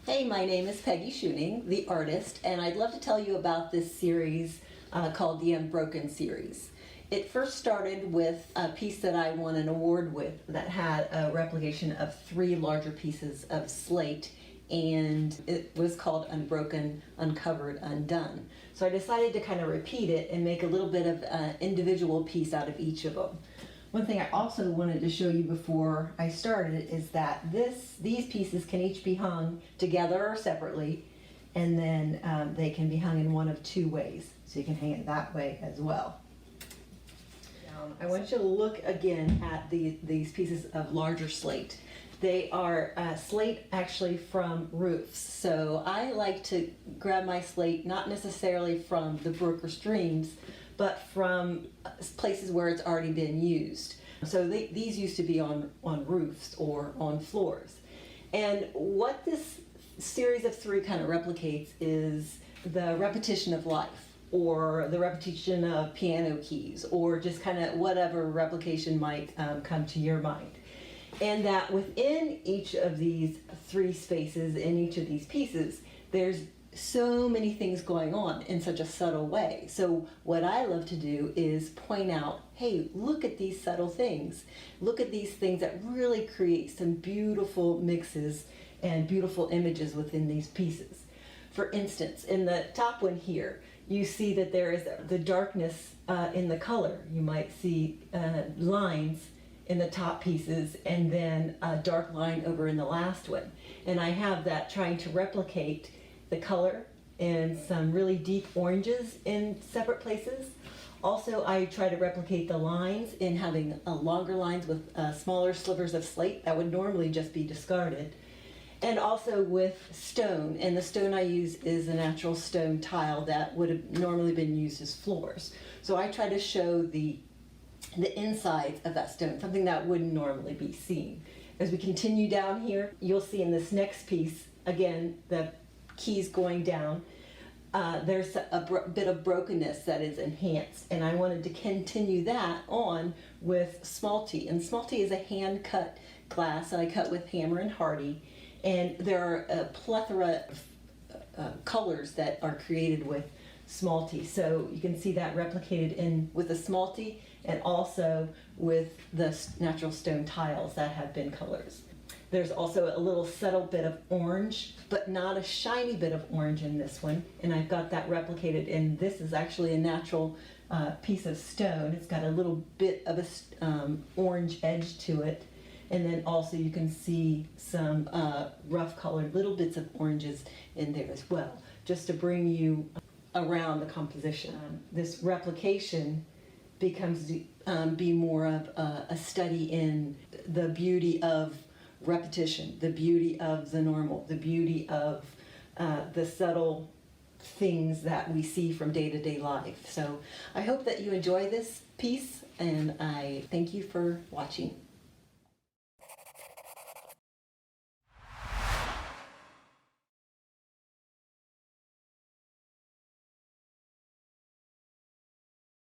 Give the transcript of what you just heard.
Hey, my name is Peggy Schooning, the artist, and I'd love to tell you about this series called the Unbroken series. It first started with a piece that I won an award with that had a replication of 3 larger pieces of slate, and it was called Unbroken, Uncovered, Undone. So I decided to kind of repeat it and make a little bit of an individual piece out of each of them. One thing I also wanted to show you before I started is that these pieces can each be hung together or separately, and then they can be hung in one of 2 ways. So you can hang it that way as well. I want you to look again at these pieces of larger slate. They are slate actually from roofs. So I like to grab my slate not necessarily from the brook or streams, but from places where it's already been used. So these used to be on roofs or on floors. And what this series of 3 kind of replicates is the repetition of life, or the repetition of piano keys, or just kind of whatever replication might come to your mind. And that within each of these 3 spaces, in each of these pieces, there's so many things going on in such a subtle way. So what I love to do is point out, hey, look at these subtle things. Look at these things that really create some beautiful mixes and beautiful images within these pieces. For instance, in the top one here, you see that there is the darkness in the color. You might see lines in the top pieces and then a dark line over in the last one. And I have that trying to replicate the color and some really deep oranges in separate places. Also, I try to replicate the lines in having longer lines with smaller slivers of slate that would normally just be discarded. And also with stone, and the stone I use is a natural stone tile that would have normally been used as floors. So I try to show the insides of that stone, something that wouldn't normally be seen. As we continue down here, you'll see in this next piece, again, the keys going down, there's a bit of brokenness that is enhanced, and I wanted to continue that on with smalty. And smalty is a hand cut glass that I cut with hammer and hardy, and there are a plethora of colors that are created with smalty. So you can see that replicated in with the smalty and also with the natural stone tiles that have been colors. There's also a little subtle bit of orange, but not a shiny bit of orange in this one. And I've got that replicated, and this is actually a natural piece of stone. It's got a little bit of a orange edge to it. And then also you can see some rough colored little bits of oranges in there as well, just to bring you around the composition. This replication becomes be more of a study in the beauty of repetition, the beauty of the normal, the beauty of the subtle things that we see from day-to-day life. So I hope that you enjoy this piece, and I thank you for watching.